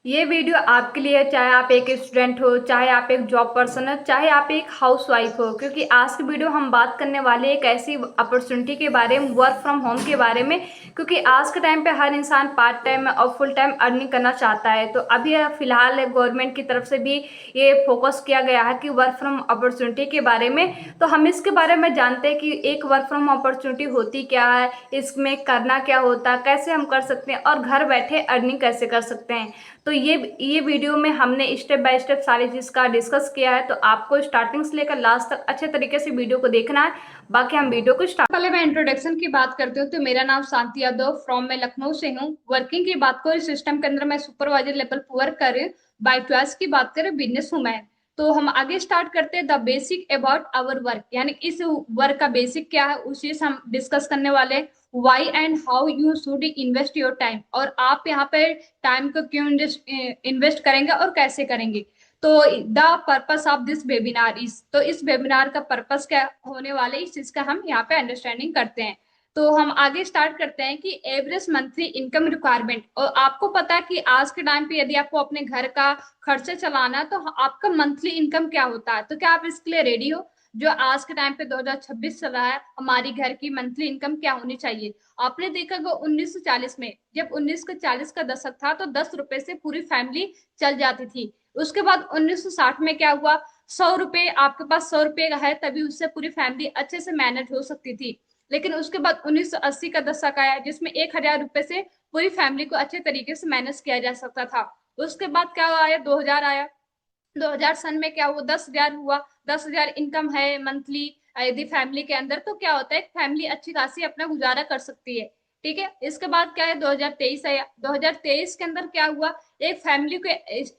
ये वीडियो आपके लिए है, चाहे आप एक स्टूडेंट हो, चाहे आप एक जॉब पर्सन हो, चाहे आप एक हाउसवाइफ हो। क्योंकि आज की वीडियो हम बात करने वाले एक ऐसी अपॉर्चुनिटी के बारे में, वर्क फ्रॉम होम के बारे में। क्योंकि आज के टाइम पे हर इंसान पार्ट टाइम और फुल टाइम अर्निंग करना चाहता है। तो अभी फिलहाल गवर्नमेंट की तरफ से भी ये फोकस किया गया है कि वर्क फ्रॉम अपॉर्चुनिटी के बारे में। तो हम इसके बारे में जानते हैं कि एक वर्क फ्रॉम अपॉर्चुनिटी होती क्या है, इसमें करना क्या होता है, कैसे हम कर सकते हैं और घर बैठे अर्निंग कैसे कर सकते हैं। तो ये वीडियो में हमने स्टेप बाय स्टेप सारी चीज़ का डिस्कस किया है। तो आपको स्टार्टिंग से लेकर लास्ट तक अच्छे तरीके से वीडियो को देखना है। बाकी हम वीडियो को स्टार्ट, पहले मैं इंट्रोडक्शन की बात करती हूँ। तो मेरा नाम शांति यादव फ्रॉम मैं लखनऊ से हूँ। वर्किंग की बात करूँ, सिस्टम के अंदर मैं सुपरवाइजर लेवल पर वर्क कर रही हूँ। बाय चॉइस की बात करें, बिजनेस हूँ मैं। तो हम आगे स्टार्ट करते हैं the basic about our work, यानी इस वर्क का बेसिक क्या है उसी से हम डिस्कस करने वाले हैं। Why and how you should invest your time, और आप यहाँ पे टाइम को क्यों इन्वेस्ट करेंगे और कैसे करेंगे। तो the purpose of this webinar is, तो इस वेबिनार का पर्पस क्या होने वाले इस चीज का हम यहाँ पे अंडरस्टैंडिंग करते हैं। तो हम आगे स्टार्ट करते हैं कि एवरेज मंथली इनकम रिक्वायरमेंट। और आपको पता है कि आज के टाइम पे यदि आपको अपने घर का खर्चे चलाना है तो आपका मंथली इनकम क्या होता है। तो क्या आप इसके लिए रेडी हो? जो आज के टाइम पे 2026 चल रहा है, हमारी घर की मंथली इनकम क्या होनी चाहिए। आपने देखा होगा 1940 में, जब 1940 का दशक था तो 10 रुपए से पूरी फैमिली चल जाती थी। उसके बाद 1960 में क्या हुआ, 100 रुपए, आपके पास 100 रुपए है तभी उससे पूरी फैमिली अच्छे से मैनेज हो सकती थी। लेकिन उसके बाद 1980 का दशक आया जिसमें 1000 रुपए से पूरी फैमिली को अच्छे तरीके से मैनेज किया जा सकता था। उसके बाद क्या आया, 2000 आया। 2000 सन में क्या हुआ, 10,000 हुआ। 10,000 इनकम है मंथली यदि फैमिली के अंदर, तो क्या होता है फैमिली अच्छी खासी अपना गुजारा कर सकती है। ठीक है। इसके बाद क्या है, 2023 आया। 2023 के अंदर क्या हुआ, एक फैमिली को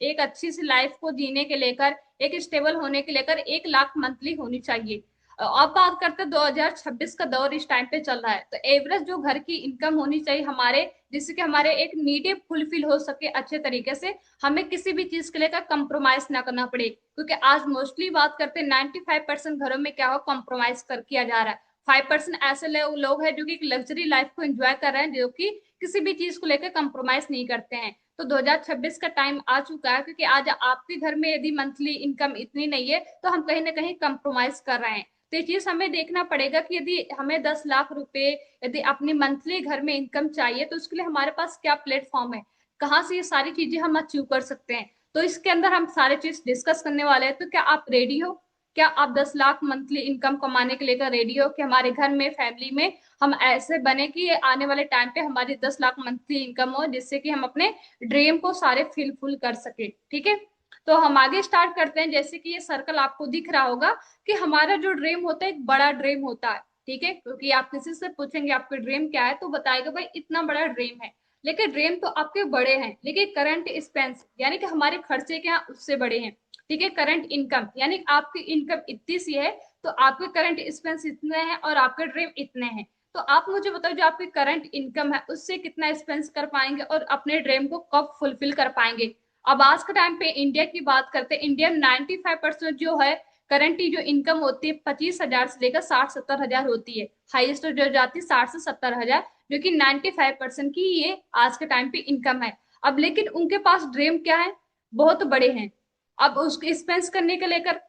एक अच्छी सी लाइफ को जीने के लेकर, एक स्टेबल होने के लेकर 1 लाख मंथली होनी चाहिए। अब बात करते हैं 2026 का दौर इस टाइम पे चल रहा है। तो एवरेज जो घर की इनकम होनी चाहिए हमारे, जिससे कि हमारे एक नीड फुलफिल हो सके अच्छे तरीके से, हमें किसी भी चीज के लेकर कंप्रोमाइज ना करना पड़े। क्योंकि आज मोस्टली बात करते हैं 95% घरों में क्या हो, कॉम्प्रोमाइज कर किया जा रहा है। 5% ऐसे लोग हैं जो कि लग्जरी लाइफ को एंजॉय कर रहे हैं, जो कि किसी भी चीज को लेकर कंप्रोमाइज नहीं करते हैं। तो 2026 का टाइम आ चुका है, क्योंकि आज आपके घर में यदि मंथली इनकम इतनी नहीं है तो हम कहीं ना कहीं कंप्रोमाइज कर रहे हैं। तो ये चीज हमें देखना पड़ेगा कि यदि हमें 10 लाख रुपए यदि अपनी मंथली घर में इनकम चाहिए तो उसके लिए हमारे पास क्या प्लेटफॉर्म है, कहाँ से ये सारी चीजें हम अचीव कर सकते हैं। तो इसके अंदर हम सारे चीज डिस्कस करने वाले हैं। तो क्या आप रेडी हो? क्या आप 10 लाख मंथली इनकम कमाने के लेकर रेडी हो कि हमारे घर में फैमिली में हम ऐसे बने कि आने वाले टाइम पे हमारी 10 लाख मंथली इनकम हो, जिससे कि हम अपने ड्रीम को सारे फुल कर सके। ठीक है। तो हम आगे स्टार्ट करते हैं। जैसे कि ये सर्कल आपको दिख रहा होगा कि हमारा जो ड्रीम होता है एक बड़ा ड्रीम होता है। ठीक है। क्योंकि आप किसी से पूछेंगे आपके ड्रीम क्या है तो बताएगा भाई इतना बड़ा ड्रीम है। लेकिन ड्रीम तो आपके बड़े हैं, लेकिन करंट एक्सपेंस यानी कि हमारे खर्चे क्या उससे बड़े हैं। ठीक है। करंट इनकम यानी आपकी इनकम इतनी सी है तो आपके करंट एक्सपेंस इतने हैं और आपके ड्रीम इतने हैं। तो आप मुझे बताओ जो आपकी करंट इनकम है उससे कितना एक्सपेंस कर पाएंगे और अपने ड्रीम को कब फुलफिल कर पाएंगे। अब आज के टाइम पे इंडिया की बात करते हैं। इंडिया में 95% जो है करंटली जो इनकम होती है 25,000 से लेकर 60-70 हजार होती है। हाईएस्ट जो जाती है 60 से 70 हजार, जो कि 95% की ये आज के टाइम पे इनकम है। अब लेकिन उनके पास ड्रीम क्या है, बहुत बड़े हैं। अब उसको एक्सपेंस करने के लेकर,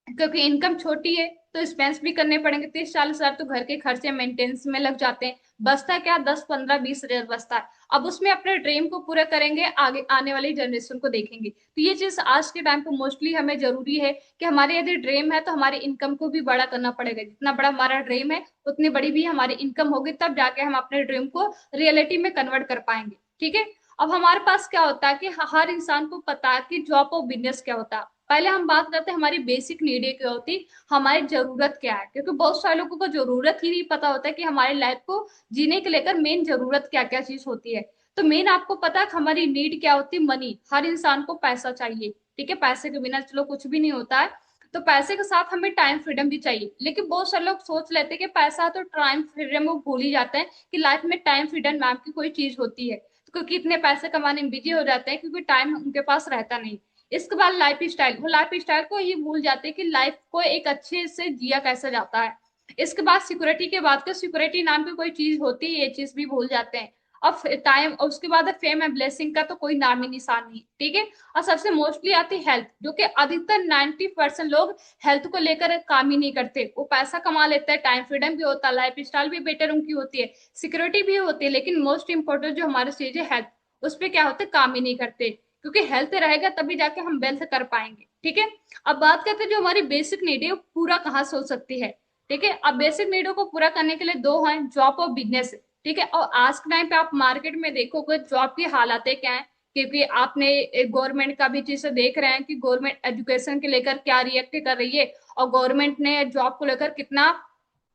क्योंकि इनकम छोटी है तो एक्सपेंस भी करने पड़ेंगे। 30-40 हजार तो घर के खर्चे मेंटेनेंस में लग जाते हैं। बचता क्या, 10-15-20 हजार बचता है। अब उसमें अपने ड्रीम को पूरा करेंगे, आगे आने वाली जनरेशन को देखेंगे। तो ये चीज आज के टाइम पे मोस्टली हमें जरूरी है कि हमारे यदि ड्रीम है तो हमारी इनकम को भी बड़ा करना पड़ेगा। जितना बड़ा हमारा ड्रीम है उतनी बड़ी भी हमारी इनकम होगी, तब जाके हम अपने ड्रीम को रियलिटी में कन्वर्ट कर पाएंगे। ठीक है। अब हमारे पास क्या होता है कि हर इंसान को पता है कि जॉब और बिजनेस क्या होता है। पहले हम बात करते हैं हमारी बेसिक नीड क्या होती, हमारी जरूरत क्या है। क्योंकि बहुत सारे लोगों को जरूरत ही नहीं पता होता है कि हमारी लाइफ को जीने के लेकर मेन जरूरत क्या क्या चीज होती है। तो मेन आपको पता है कि हमारी नीड क्या होती है, मनी। हर इंसान को पैसा चाहिए। ठीक है। पैसे के बिना चलो कुछ भी नहीं होता है। तो पैसे के साथ हमें टाइम फ्रीडम भी चाहिए। लेकिन बहुत सारे लोग सोच लेते हैं कि पैसा है तो टाइम फ्रीडम वो भूल ही जाते हैं कि लाइफ में टाइम फ्रीडम नाम की कोई चीज होती है। तो क्योंकि इतने पैसे कमाने में बिजी हो जाते हैं, क्योंकि टाइम उनके पास रहता नहीं। इसके बाद लाइफ स्टाइल, वो लाइफ स्टाइल को ये भूल जाते हैं कि लाइफ को एक अच्छे से जिया कैसे जाता है। इसके बाद सिक्योरिटी की बात करें, सिक्योरिटी नाम की कोई चीज होती है, ये चीज भी भूल जाते हैं। अब टाइम, और उसके बाद फेम एंड ब्लेसिंग का तो कोई नाम ही निशान नहीं, ठीक है। और सबसे मोस्टली आती हेल्थ, जो कि अधिकतर 90% लोग हेल्थ को लेकर काम ही नहीं करते। वो पैसा कमा लेते हैं, टाइम फ्रीडम भी होता है, लाइफ स्टाइल भी बेटर उनकी होती है, सिक्योरिटी भी होती है, लेकिन मोस्ट इंपॉर्टेंट जो हमारी चीज है हेल्थ, उस पर क्या होता है, काम ही नहीं करते। क्योंकि हेल्थ रहेगा तभी जाके हम वेल्थ कर पाएंगे, ठीक है। अब बात करते हैं जो हमारी बेसिक नीड है वो पूरा कहाँ से हो सकती है, ठीक है। अब बेसिक नीडों को पूरा करने के लिए दो हैं, जॉब और बिजनेस, ठीक है। और आज के टाइम पे आप मार्केट में देखोगे जॉब की हालातें क्या है, क्योंकि आपने गवर्नमेंट का भी चीज देख रहे हैं कि गवर्नमेंट एजुकेशन के लेकर क्या रिएक्ट कर रही है, और गवर्नमेंट ने जॉब को लेकर कितना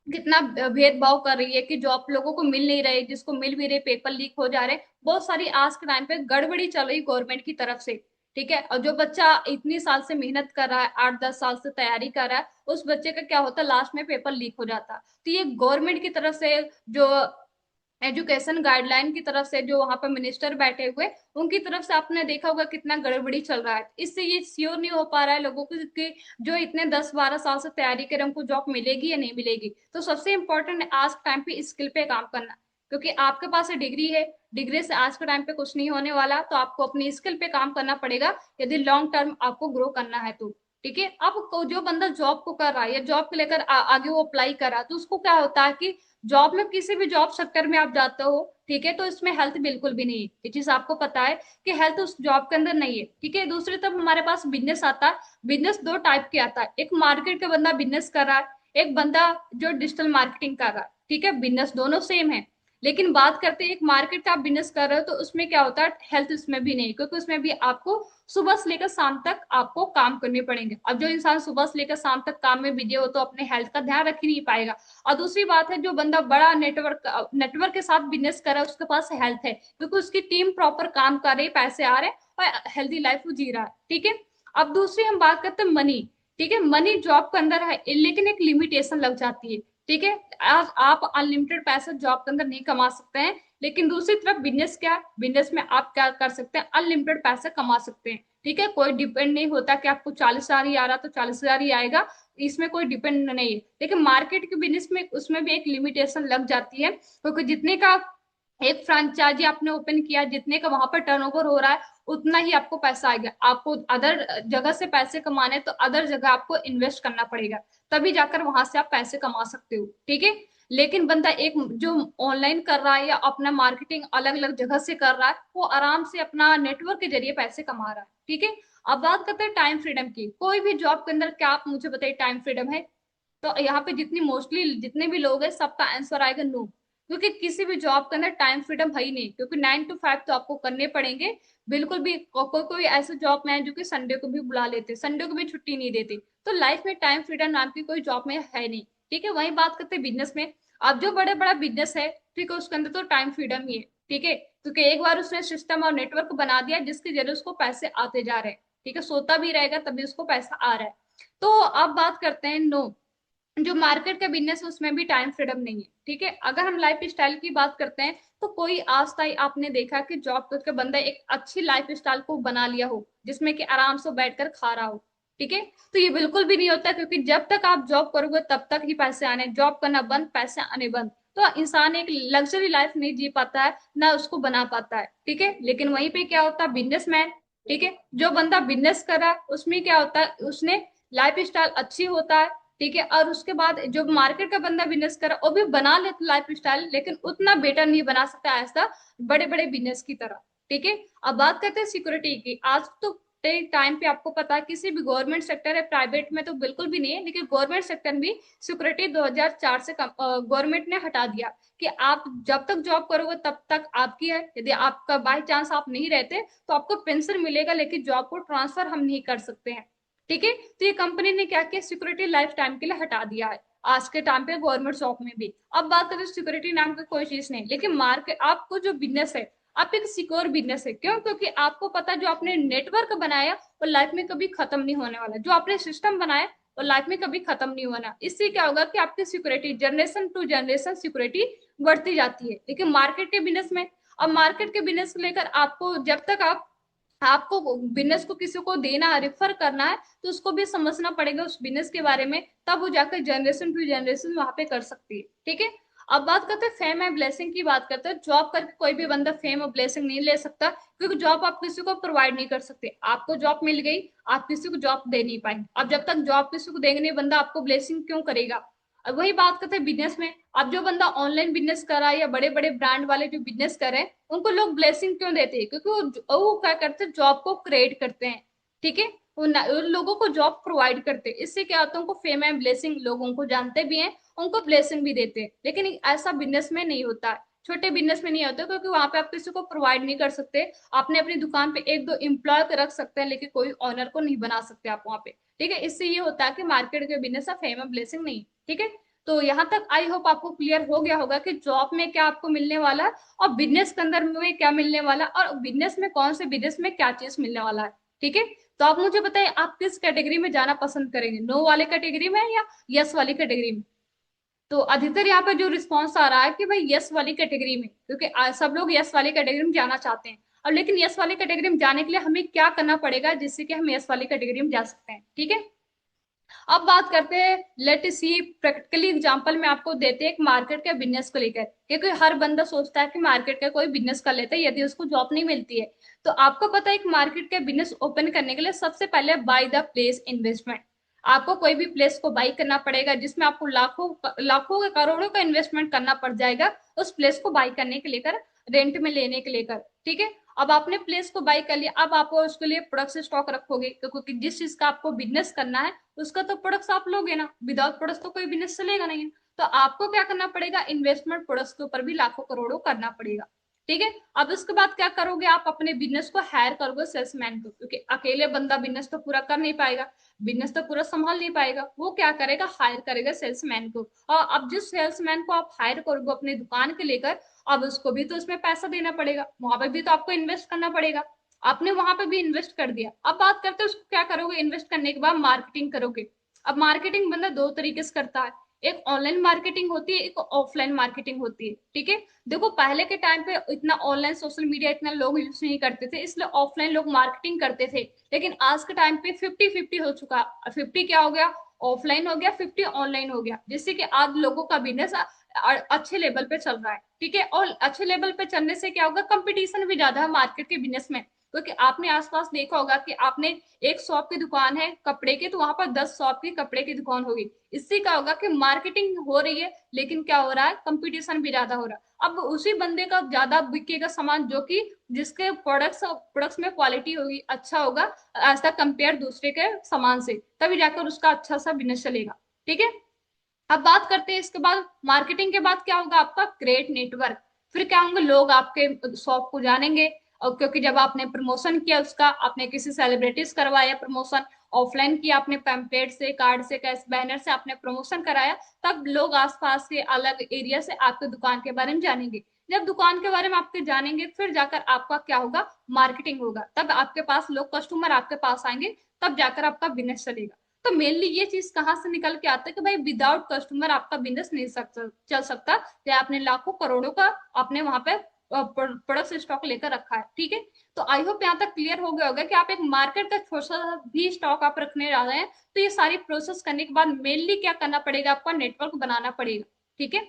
कितना भेदभाव कर रही है कि जॉब लोगों को मिल नहीं रहे, जिसको मिल भी रहे पेपर लीक हो जा रहे। बहुत सारी आज के टाइम पे गड़बड़ी चल रही गवर्नमेंट की तरफ से, ठीक है। और जो बच्चा इतनी साल से मेहनत कर रहा है, 8-10 साल से तैयारी कर रहा है, उस बच्चे का क्या होता है, लास्ट में पेपर लीक हो जाता। तो ये गवर्नमेंट की तरफ से जो एजुकेशन गाइडलाइन की तरफ से जो वहां पर मिनिस्टर बैठे हुए, उनकी तरफ से आपने देखा होगा कितना गड़बड़ी चल रहा है। इससे ये श्योर नहीं हो पा रहा है लोगों को कि जो इतने 10-12 साल से तैयारी करे उनको जॉब मिलेगी या नहीं मिलेगी। तो सबसे इंपॉर्टेंट है आज के टाइम पे स्किल पे काम करना, क्योंकि आपके पास डिग्री है, डिग्री से आज के टाइम पे कुछ नहीं होने वाला, तो आपको अपनी स्किल पे काम करना पड़ेगा यदि लॉन्ग टर्म आपको ग्रो करना है तो, ठीक है। अब जो बंदा जॉब को कर रहा है या जॉब को लेकर आगे वो अप्लाई कर रहा है, तो उसको क्या होता है कि जॉब में, किसी भी जॉब सेक्टर में आप जाते हो, ठीक है, तो इसमें हेल्थ बिल्कुल भी नहीं है। ये चीज आपको पता है कि हेल्थ उस जॉब के अंदर नहीं है, ठीक है। दूसरी तरफ हमारे पास बिजनेस आता है। बिजनेस दो टाइप के आता है, एक मार्केट का बंदा बिजनेस कर रहा है, एक बंदा जो डिजिटल मार्केटिंग कर रहा है, ठीक है। बिजनेस दोनों सेम है, लेकिन बात करते हैं एक मार्केट का आप बिजनेस कर रहे हो तो उसमें क्या होता है, हेल्थ उसमें भी नहीं, क्योंकि उसमें भी आपको सुबह से लेकर शाम तक आपको काम करने पड़ेंगे। अब जो इंसान सुबह से लेकर शाम तक काम में बिजी हो तो अपने हेल्थ का ध्यान रख ही नहीं पाएगा। और दूसरी बात है, जो बंदा बड़ा नेटवर्क नेटवर्क के साथ बिजनेस कर रहा है उसके पास हेल्थ है, क्योंकि उसकी टीम प्रॉपर काम कर रही है, पैसे आ रहे हैं और हेल्दी लाइफ वो जी रहा है, ठीक है। अब दूसरी हम बात करते हैं मनी, ठीक है। मनी जॉब के अंदर है, लेकिन एक लिमिटेशन लग जाती है, ठीक है। आप अनलिमिटेड पैसा जॉब के अंदर नहीं कमा सकते हैं, लेकिन दूसरी तरफ बिजनेस क्या, बिजनेस में आप क्या कर सकते हैं, अनलिमिटेड पैसा कमा सकते हैं, ठीक है। कोई डिपेंड नहीं होता कि आपको 40,000 ही आ रहा तो 40,000 ही आएगा, इसमें कोई डिपेंड नहीं है। लेकिन मार्केट के बिजनेस में उसमें भी एक लिमिटेशन लग जाती है, क्योंकि जितने का एक फ्रेंचाइजी आपने ओपन किया, जितने का वहां पर टर्नओवर हो रहा है, उतना ही आपको पैसा आएगा। आपको अदर जगह से पैसे कमाने तो अदर जगह आपको इन्वेस्ट करना पड़ेगा, तभी जाकर वहां से आप पैसे कमा सकते हो, ठीक है। लेकिन बंदा एक जो ऑनलाइन कर रहा है या अपना मार्केटिंग अलग अलग जगह से कर रहा है, वो आराम से अपना नेटवर्क के जरिए पैसे कमा रहा है, ठीक है। अब बात करते हैं टाइम फ्रीडम की। कोई भी जॉब के अंदर क्या आप मुझे बताइए टाइम फ्रीडम है? तो यहाँ पे जितनी मोस्टली जितने भी लोग हैं सबका आंसर आएगा नो, क्योंकि किसी भी जॉब के अंदर टाइम फ्रीडम है ही नहीं, क्योंकि 9 to 5 तो आपको करने पड़ेंगे। बिल्कुल भी कोई कोई ऐसे जॉब में है जो कि संडे को भी बुला लेते, संडे को भी छुट्टी नहीं देते। तो लाइफ में टाइम फ्रीडम नाम की कोई जॉब में है नहीं, ठीक है। वही बात करते हैं बिजनेस में। अब जो बड़े बड़ा बिजनेस है, ठीक है, उसके अंदर तो टाइम फ्रीडम ही है, ठीक है, क्योंकि एक बार उसने सिस्टम और नेटवर्क बना दिया जिसके जरिए उसको पैसे आते जा रहे हैं, ठीक है। सोता भी रहेगा तभी उसको पैसा आ रहा है। तो अब बात करते हैं नो, जो मार्केट का बिजनेस है उसमें भी टाइम फ्रीडम नहीं है, ठीक है। अगर हम लाइफ स्टाइल की बात करते हैं तो कोई आज तक आपने देखा कि जॉब करके बंदा एक अच्छी लाइफ स्टाइल को बना लिया हो जिसमें कि आराम से बैठकर खा रहा हो, ठीक है। तो ये बिल्कुल भी नहीं होता, क्योंकि जब तक आप जॉब करोगे तब तक ही पैसे आने, जॉब करना बंद पैसे आने बंद, तो इंसान एक लग्जरी लाइफ नहीं जी पाता है, ना उसको बना पाता है, ठीक है। लेकिन वहीं पे क्या होता है, बिजनेसमैन, ठीक है, जो बंदा बिजनेस कर रहा है उसमें क्या होता है, उसने लाइफ स्टाइल अच्छी होता है, ठीक है। और उसके बाद जो मार्केट का बंदा बिजनेस कर रहा है वो भी बना ले लाइफ स्टाइल, लेकिन उतना बेटर नहीं बना सकता ऐसा बड़े बड़े बिजनेस की तरह, ठीक है। अब बात करते हैं सिक्योरिटी की। आज तो टाइम पे आपको पता है किसी भी गवर्नमेंट सेक्टर है, प्राइवेट में तो बिल्कुल भी नहीं है, लेकिन गवर्नमेंट सेक्टर भी सिक्योरिटी 2004 से गवर्नमेंट ने हटा दिया कि आप जब तक जॉब करोगे तब तक आपकी है, यदि आपका बाई चांस आप नहीं रहते तो आपको पेंशन मिलेगा, लेकिन जॉब को ट्रांसफर हम नहीं कर सकते हैं, ठीक है। तो ये कंपनी ने क्या किया, सिक्योरिटी लाइफ टाइम के लिए हटा दिया है आज के टाइम पे गवर्नमेंट जॉब में भी। अब बात करें सिक्योरिटी नाम की कोई चीज नहीं, लेकिन मार्केट आपको जो बिजनेस है, आप एक सिक्योर बिजनेस है, क्यों? क्योंकि आपको पता है जो आपने नेटवर्क बनाया वो लाइफ में कभी खत्म नहीं होने वाला, जो आपने सिस्टम बनाया वो लाइफ में कभी खत्म नहीं होना। इससे क्या होगा कि आपकी security generation to generation security बढ़ती जाती है। लेकिन मार्केट के बिजनेस में, अब मार्केट के बिजनेस को लेकर आपको जब तक आपको बिजनेस को किसी को देना है, रेफर करना है, तो उसको भी समझना पड़ेगा उस बिजनेस के बारे में, तब वो जाकर जनरेशन टू जनरेशन वहां पे कर सकती है, ठीक है। अब बात करते हैं फेम एंड ब्लेसिंग की। बात करते हैं, जॉब करके कोई भी बंदा फेम और ब्लेसिंग नहीं ले सकता, क्योंकि जॉब आप किसी को प्रोवाइड नहीं कर सकते। आपको जॉब मिल गई, आप किसी को जॉब दे नहीं पाएंगे। अब जब तक जॉब किसी को देंगे नहीं, बंदा आपको ब्लेसिंग क्यों करेगा। अब वही बात करते हैं बिजनेस में। अब जो बंदा ऑनलाइन बिजनेस कर रहा है या बड़े बड़े ब्रांड वाले जो बिजनेस कर रहे हैं, उनको लोग ब्लेसिंग क्यों देते हैं, क्योंकि वो क्या करते हैं, जॉब को क्रिएट करते हैं। ठीक है, उन लोगों को जॉब प्रोवाइड करते हैं। इससे क्या होता है, उनको फेम एंड ब्लेसिंग, लोग उनको जानते भी हैं, उनको ब्लेसिंग भी देते हैं। लेकिन ऐसा बिजनेस में नहीं होता है, छोटे बिजनेस में नहीं होता, क्योंकि वहां पे आप किसी को प्रोवाइड नहीं कर सकते। आपने अपनी दुकान पे एक दो एम्प्लॉय रख सकते हैं, लेकिन कोई ऑनर को नहीं बना सकते आप वहां पे। ठीक है, इससे ये होता है कि मार्केट के बिजनेस का फेम एंड ब्लेसिंग नहीं। ठीक है, तो यहाँ तक आई होप आपको क्लियर हो गया होगा कि जॉब में क्या आपको मिलने वाला है, और बिजनेस के अंदर में क्या मिलने वाला है, और बिजनेस में कौन से बिजनेस में क्या चीज मिलने वाला है। ठीक है, तो आप मुझे बताइए, आप किस कैटेगरी में जाना पसंद करेंगे, नो वाले कैटेगरी में या यस वाली कैटेगरी में। तो अधिकतर यहाँ पे जो रिस्पॉन्स आ रहा है कि भाई यस वाली कैटेगरी में, क्योंकि सब लोग यस वाली कैटेगरी में जाना चाहते हैं। और लेकिन यस वाली कैटेगरी में जाने के लिए हमें क्या करना पड़ेगा, जिससे कि हम यस वाली कैटेगरी में जा सकते हैं। ठीक है, अब बात करते हैं, लेट सी प्रैक्टिकली एग्जांपल में आपको देते हैं एक मार्केट के बिजनेस को लेकर, क्योंकि हर बंदा सोचता है कि मार्केट का कोई बिजनेस कर लेता है यदि उसको जॉब नहीं मिलती है। तो आपको पता है, एक मार्केट का बिजनेस ओपन करने के लिए सबसे पहले बाय द प्लेस इन्वेस्टमेंट। आपको कोई भी प्लेस को बाई करना पड़ेगा, जिसमें आपको लाखों लाखों के करोड़ों का इन्वेस्टमेंट करना पड़ जाएगा उस प्लेस को बाई करने के लेकर, रेंट में लेने के लेकर। ठीक है, अब आपने प्लेस को बाई कर लिया, अब आप उसके लिए प्रोडक्ट स्टॉक रखोगे, क्योंकि जिस चीज का आपको बिजनेस करना है उसका तो प्रोडक्ट्स आप लोगे ना, विदाउट प्रोडक्ट्स तो कोई बिजनेस चलेगा नहीं। तो आपको क्या करना पड़ेगा, इन्वेस्टमेंट प्रोडक्ट्स के ऊपर भी लाखों करोड़ों करना पड़ेगा। ठीक है, अब इसके बाद क्या करोगे, आप अपने बिजनेस को हायर करोगे सेल्समैन को, क्योंकि अकेले बंदा बिजनेस तो पूरा कर नहीं पाएगा, बिजनेस तो पूरा संभाल नहीं पाएगा। वो क्या करेगा, हायर करेगा सेल्समैन को। और अब जिस सेल्समैन को आप हायर करोगे अपनी दुकान के लेकर, अब उसको भी तो उसमें पैसा देना पड़ेगा, वहां पर भी तो आपको इन्वेस्ट करना पड़ेगा। आपने वहां पे भी इन्वेस्ट कर दिया, अब बात करते हैं उसको क्या करोगे, इन्वेस्ट करने के बाद मार्केटिंग करोगे। अब मार्केटिंग बंदा दो तरीके से करता है, एक ऑनलाइन मार्केटिंग होती है, एक ऑफलाइन मार्केटिंग होती है। ठीक है, देखो पहले के टाइम पे इतना ऑनलाइन सोशल मीडिया इतना लोग यूज नहीं करते थे, इसलिए ऑफलाइन लोग मार्केटिंग करते थे। लेकिन आज के टाइम पे 50-50 हो चुका, 50 क्या हो गया, ऑफलाइन हो गया, 50 ऑनलाइन हो गया, जिससे कि आज लोगों का बिजनेस अच्छे लेवल पे चल रहा है। ठीक है, और अच्छे लेवल पे चलने से क्या होगा, कंपटीशन भी ज्यादा है मार्केट के बिजनेस में। क्योंकि आपने आसपास देखा होगा कि आपने एक शॉप की दुकान है कपड़े की, तो वहां पर 10 शॉप की कपड़े की दुकान होगी। इससे क्या होगा कि मार्केटिंग हो रही है, लेकिन क्या हो रहा है, कंपटीशन भी ज्यादा हो रहा है। अब उसी बंदे का ज्यादा बिकेगा सामान, जो कि जिसके प्रोडक्ट्स में क्वालिटी होगी, अच्छा होगा एज द कंपेयर दूसरे के सामान से, तभी जाकर उसका अच्छा सा बिजनेस चलेगा। ठीक है, अब बात करते हैं इसके बाद, मार्केटिंग के बाद क्या होगा, आपका क्रिएट नेटवर्क। फिर क्या होंगे, लोग आपके शॉप को जानेंगे, और क्योंकि जब आपने प्रमोशन किया उसका, आपने किसी सेलिब्रिटीज करवाया प्रमोशन, ऑफलाइन किया आपने पैम्पलेट से, कार्ड से, कैश बैनर से आपने प्रमोशन कराया, तब लोग आसपास के अलग एरिया से आपके दुकान के बारे में जानेंगे। जब दुकान के बारे में आपके जानेंगे, फिर जाकर आपका क्या होगा, मार्केटिंग होगा, तब आपके पास लोग कस्टमर आपके पास आएंगे, तब जाकर आपका बिजनेस चलेगा। तो मेनली ये चीज कहाँ से निकल के आता है कि भाई विदाउट कस्टमर आपका बिजनेस नहीं चल सकता, चाहे आपने लाखों करोड़ों का आपने वहां पे प्रोडक्ट स्टॉक लेकर रखा है। ठीक है, तो आई होप यहाँ तक क्लियर हो गया होगा कि आप एक मार्केट का छोटा सा भी स्टॉक आप रखने जा रहे हैं, तो ये सारी प्रोसेस करने के बाद मेनली क्या करना पड़ेगा, आपका नेटवर्क बनाना पड़ेगा। ठीक है,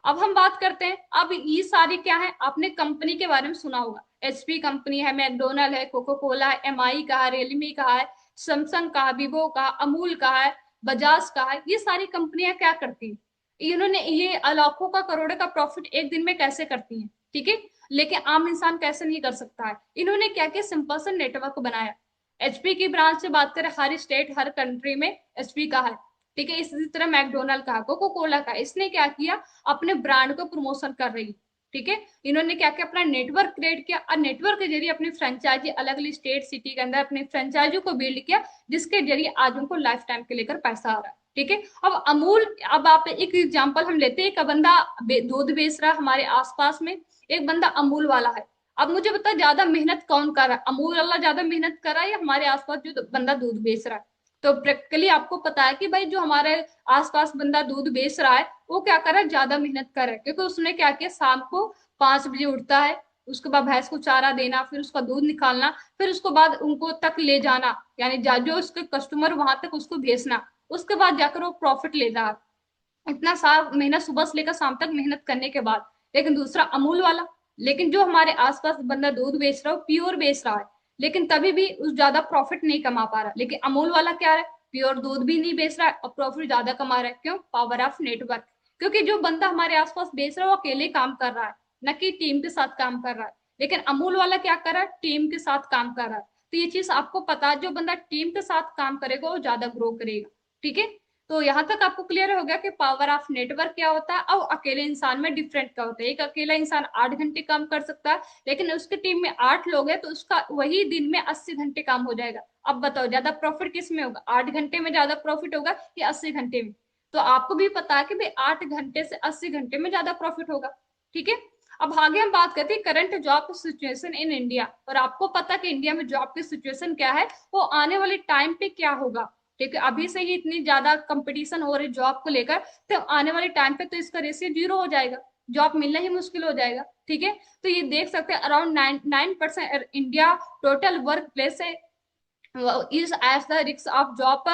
अब हम बात करते हैं, अब ये सारी क्या है, आपने कंपनी के बारे में सुना होगा, एचपी कंपनी है, मैकडोनल्ड है, कोको कोला है, एमआई का है, रियलमी का है, सैमसंग का, विवो का, अमूल का है, बजाज का है। ये सारी कंपनियां क्या करती हैं, इन्होंने ये लाखों का करोड़ों का प्रॉफिट एक दिन में कैसे करती हैं। ठीक है, लेकिन आम इंसान कैसे नहीं कर सकता है, इन्होंने क्या किया, सिंपल सा नेटवर्क बनाया। एचपी की ब्रांच से बात करें, हर स्टेट हर कंट्री में एचपी का है। ठीक है, इसी तरह मैकडोनल्ड का, कोको कोला का, इसने क्या किया, अपने ब्रांड को प्रमोशन कर रही। ठीक है, इन्होंने क्या किया, अपना नेटवर्क क्रिएट किया, और नेटवर्क के जरिए अपनी फ्रेंचाइजी अलग अलग स्टेट सिटी के अंदर अपनी फ्रेंचाइजी को बिल्ड किया, जिसके जरिए आज उनको लाइफ टाइम के लेकर पैसा आ रहा है। ठीक है, अब अमूल, अब आप एक एग्जांपल हम लेते हैं, एक बंदा दूध बेच रहा है हमारे आसपास में, एक बंदा अमूल वाला है। अब मुझे बता, ज्यादा मेहनत कौन कर रहा है, अमूल वाला ज्यादा मेहनत कर रहा है या हमारे आसपास जो बंदा दूध बेच रहा है। तो प्रैक्टिकली आपको पता है कि भाई जो हमारे आसपास बंदा दूध बेच रहा है, वो क्या कर रहा है, ज्यादा मेहनत कर रहा है, क्योंकि उसने क्या किया, शाम को 5 बजे उठता है, उसके बाद भैंस को चारा देना, फिर उसका दूध निकालना, फिर उसके बाद उनको तक ले जाना, यानी जो उसके कस्टमर वहां तक उसको भेजना, उसके बाद जाकर वो प्रॉफिट ले रहा है। इतना सारा महीना सुबह से लेकर शाम तक मेहनत करने के बाद। लेकिन दूसरा अमूल वाला, लेकिन जो हमारे आसपास बंदा दूध बेच रहा हो, प्योर बेच रहा है, लेकिन तभी भी उस ज्यादा प्रॉफिट नहीं कमा पा रहा। लेकिन अमूल वाला क्या है, प्योर दूध भी नहीं बेच रहा है और प्रॉफिट ज्यादा कमा रहा है। क्यों? Power of network. क्योंकि जो बंदा हमारे आसपास बेच रहा है वो अकेले काम कर रहा है, न कि टीम के साथ काम कर रहा है। लेकिन अमूल वाला क्या कर रहा है, टीम के साथ काम कर रहा है। तो ये चीज आपको पता है, जो बंदा टीम के साथ काम करेगा वो ज्यादा ग्रो करेगा। ठीक है, तो यहाँ तक आपको क्लियर हो गया कि पावर ऑफ नेटवर्क क्या होता है और अकेले इंसान में डिफरेंट क्या होता है। एक अकेला इंसान 8 घंटे काम कर सकता है, लेकिन उसकी टीम में 8 लोग हैं तो उसका वही दिन में 80 घंटे काम हो जाएगा। अब बताओ ज्यादा प्रॉफिट किस में होगा, 8 घंटे में ज्यादा प्रॉफिट होगा या 80 घंटे में? तो आपको भी पता है कि भाई 8 घंटे से 80 घंटे में ज्यादा प्रॉफिट होगा। ठीक है, अब आगे हम बात करते हैं current job situation in India. और आपको पता कि इंडिया में जॉब की सिचुएशन क्या है, वो आने वाले टाइम पे क्या होगा। ठीक है, अभी से ही इतनी ज्यादा कंपटीशन हो रही जॉब को लेकर, तो आने वाले टाइम पे तो इसका रेशियो 0 हो जाएगा, जॉब मिलना ही मुश्किल हो जाएगा। ठीक है, तो ये देख सकते हैं around 9% India total work place है is as the risk of job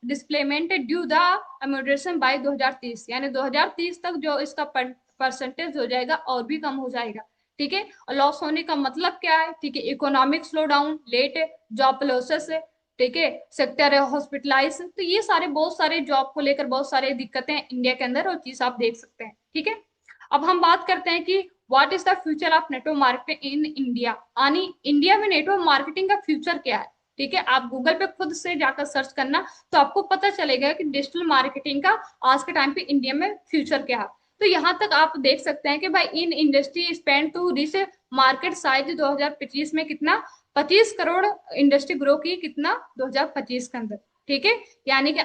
displacement due the moderation by 2030, यानी 2030 तक जो इसका परसेंटेज हो जाएगा और भी कम हो जाएगा। ठीक है, और लॉस होने का मतलब क्या है, ठीक है, economic slow down, late job losses, ठीक है, सेक्टर हॉस्पिटलाइज, तो ये सारे बहुत सारे जॉब को लेकर बहुत सारे दिक्कतें इंडिया के अंदर, और चीज आप देख सकते हैं। ठीक है, अब हम बात करते हैं कि what is the future of network marketing in India, यानी इंडिया में नेटवर्क मार्केटिंग का फ्यूचर क्या है। ठीक है, आप गूगल पे खुद से जाकर सर्च करना तो आपको पता चलेगा कि डिजिटल मार्केटिंग का आज के टाइम पे इंडिया में फ्यूचर क्या है। तो यहाँ तक आप देख सकते हैं कि भाई in industry spend to reach market size 2025 में कितना, 25 करोड़ इंडस्ट्री ग्रो की, कितना 2025 के अंदर। ठीक है, यानी कि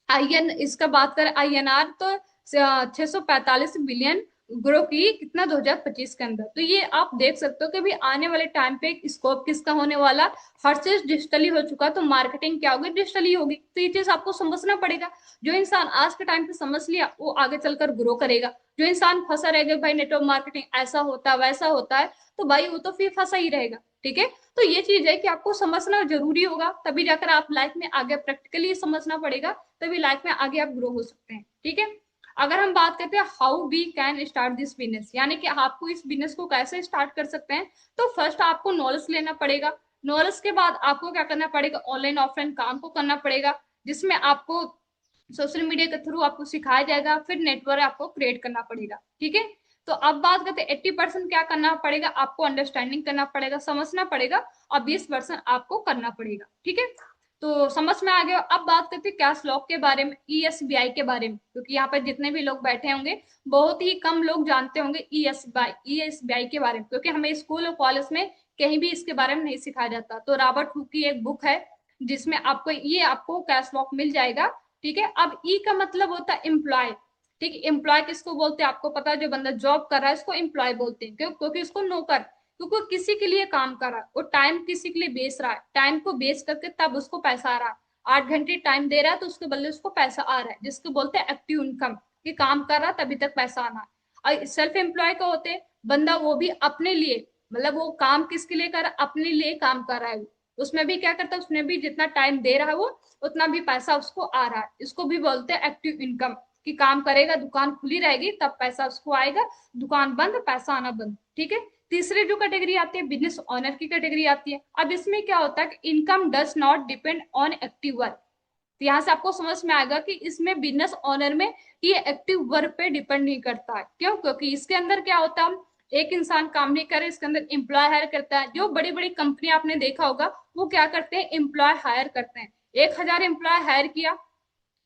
आईएन इसका बात करें आईएनआर तो 645 बिलियन ग्रो की, कितना 2025 के अंदर। तो ये आप देख सकते हो कि भी आने वाले टाइम पे स्कोप किसका होने वाला, हर चीज डिजिटली हो चुका, तो मार्केटिंग क्या होगी, डिजिटली होगी। तो ये चीज आपको समझना पड़ेगा। जो इंसान आज के टाइम पे समझ लिया वो आगे चलकर ग्रो करेगा। जो इंसान फंसा रहेगा भाई नेटवर्क मार्केटिंग ऐसा होता है वैसा होता है, तो भाई वो तो फिर फंसा ही रहेगा। ठीक है, तो ये चीज है कि आपको समझना जरूरी होगा, तभी जाकर आप लाइफ में आगे प्रैक्टिकली समझना पड़ेगा, तभी लाइफ में आगे आप ग्रो हो सकते हैं। ठीक है, अगर हम बात करते हैं how we can start this business, यानी कि आपको इस बिजनेस को कैसे स्टार्ट कर सकते हैं, तो फर्स्ट आपको नॉलेज लेना पड़ेगा। नॉलेज के बाद आपको क्या करना पड़ेगा, ऑनलाइन ऑफलाइन काम को करना पड़ेगा, जिसमें आपको सोशल मीडिया के थ्रू आपको सिखाया जाएगा, फिर नेटवर्क आपको क्रिएट करना पड़ेगा। ठीक है, तो अब बात करते हैं 80% क्या करना पड़ेगा, आपको अंडरस्टैंडिंग करना पड़ेगा, समझना पड़ेगा, और 20% आपको करना पड़ेगा। ठीक है, तो समझ में आ गया। अब बात करते हैं कैश लॉक के बारे में, ईएसबीआई के बारे में, क्योंकि यहाँ पर जितने भी लोग बैठे होंगे बहुत ही कम लोग जानते होंगे ईएसबीआई के बारे में, क्योंकि हमें स्कूल और कॉलेज में कहीं भी इसके बारे में नहीं सिखाया जाता। तो रॉबर्ट हुक की एक बुक है जिसमें आपको कैश लॉक मिल जाएगा। ठीक है, अब ई का मतलब होता है एम्प्लॉय। ठीक है, एम्प्लॉय किसको बोलते हैं आपको पता है, जो बंदा जॉब कर रहा है उसको एम्प्लॉय बोलते हैं। क्यों? क्योंकि उसको नौकर, क्योंकि वो किसी के लिए काम कर रहा है, वो टाइम किसी के लिए बेच रहा है, टाइम को बेच करके तब उसको पैसा आ रहा है। 8 घंटे टाइम दे रहा है तो उसके बदले उसको पैसा आ रहा है, जिसको बोलते हैं एक्टिव इनकम, कि काम कर रहा तभी तक पैसा आना है। और सेल्फ एम्प्लॉय का होते हैं बंदा, वो भी अपने लिए, मतलब वो काम किसके लिए कर रहा है, अपने लिए काम कर रहा है। उसमें भी क्या करता है, उसमें भी जितना टाइम दे रहा है वो उतना भी पैसा उसको आ रहा है। इसको भी बोलते हैं एक्टिव इनकम, कि काम करेगा, दुकान खुली रहेगी तब पैसा उसको आएगा, दुकान बंद पैसा आना बंद। ठीक है, तीसरी जो कैटेगरी आती है बिजनेस ओनर की कैटेगरी आती है। अब इसमें क्या होता है कि income does not depend on active work. तो यहाँ से आपको समझ में आएगा कि इसमें बिजनेस ओनर में ये एक्टिव वर्क पे डिपेंड नहीं करता है। क्यों? क्योंकि इसके अंदर क्या होता है, एक इंसान काम नहीं करे, इसके अंदर एम्प्लॉय हायर करता है। जो बड़ी बड़ी कंपनी आपने देखा होगा वो क्या करते हैं, एम्प्लॉय हायर करते हैं। 1,000 एम्प्लॉय हायर किया,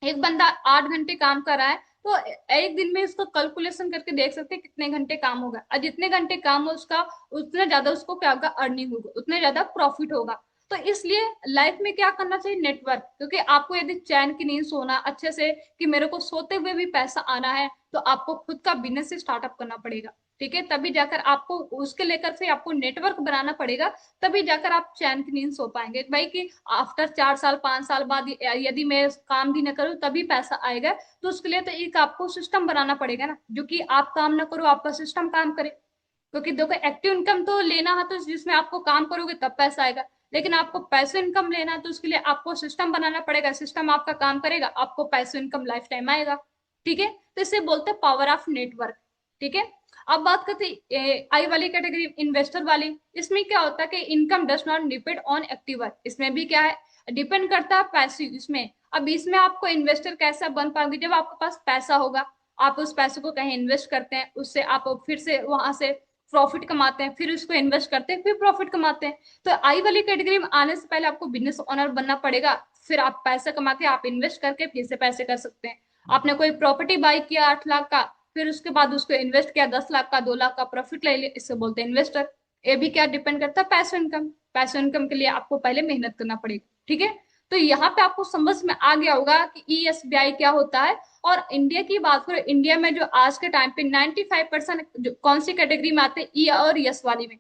एक बंदा 8 घंटे काम कर रहा है, तो एक दिन में इसको कैलकुलेशन करके देख सकते हैं कितने घंटे काम होगा, और जितने घंटे काम हो उसका उतना ज्यादा उसको क्या होगा, अर्निंग होगा, उतने ज्यादा प्रॉफिट होगा। तो इसलिए लाइफ में क्या करना चाहिए, नेटवर्क। क्योंकि आपको यदि चैन की नींद सोना अच्छे से, कि मेरे को सोते हुए भी पैसा आना है, तो आपको खुद का बिजनेस स्टार्टअप करना पड़ेगा। ठीक है, तभी जाकर आपको उसके लेकर फिर आपको नेटवर्क बनाना पड़ेगा, तभी जाकर आप चैन की नींद सो पाएंगे भाई, कि आफ्टर 4 साल 5 साल बाद यदि मैं काम भी न करूँ तभी पैसा आएगा। तो उसके लिए तो एक आपको सिस्टम बनाना पड़ेगा ना, जो कि आप काम ना करो आपका सिस्टम काम करे। क्योंकि देखो एक्टिव इनकम तो लेना है तो जिसमें आपको काम करोगे तब पैसा आएगा, लेकिन आपको पैसे इनकम लेना है तो उसके लिए आपको सिस्टम बनाना पड़ेगा, सिस्टम आपका काम करेगा, आपको पैसे इनकम लाइफ टाइम आएगा। ठीक है। तो इसे बोलते हैं पावर ऑफ नेटवर्क। ठीक है। अब बात करते हैं आई वाली कैटेगरी, इन्वेस्टर वाली। इसमें क्या होता है कि income does not depend on active. इसमें भी क्या है, डिपेंड करता है पैसिव इसमें। अब इसमें आपको इन्वेस्टर कैसा बन पाओगे, जब आपके पास पैसा होगा, आप उस पैसे को कहीं इन्वेस्ट करते हैं, उससे आप फिर से वहां से प्रॉफिट कमाते हैं, फिर उसको इन्वेस्ट करते हैं, फिर प्रॉफिट कमाते हैं। तो आई वाली कैटेगरी में आने से पहले आपको बिजनेस ओनर बनना पड़ेगा, फिर आप पैसे कमा के आप इन्वेस्ट करके फिर से पैसे कर सकते हैं। आपने कोई प्रॉपर्टी बाई किया 8 लाख का, फिर उसके बाद उसको इन्वेस्ट किया 10 लाख का, 2 लाख का प्रॉफिट ले लिया, इससे बोलते हैं इन्वेस्टर। ये भी क्या डिपेंड करता है, पैसिव इनकम। पैसिव इनकम के लिए आपको पहले मेहनत करना पड़ेगा। ठीक है। तो यहाँ पे आपको समझ में आ गया होगा कि ईएसबीआई क्या होता है। और इंडिया की बात करो, इंडिया में जो आज के टाइम पे 95% कौन सी कैटेगरी में आते हैं, ई और यस वाली में,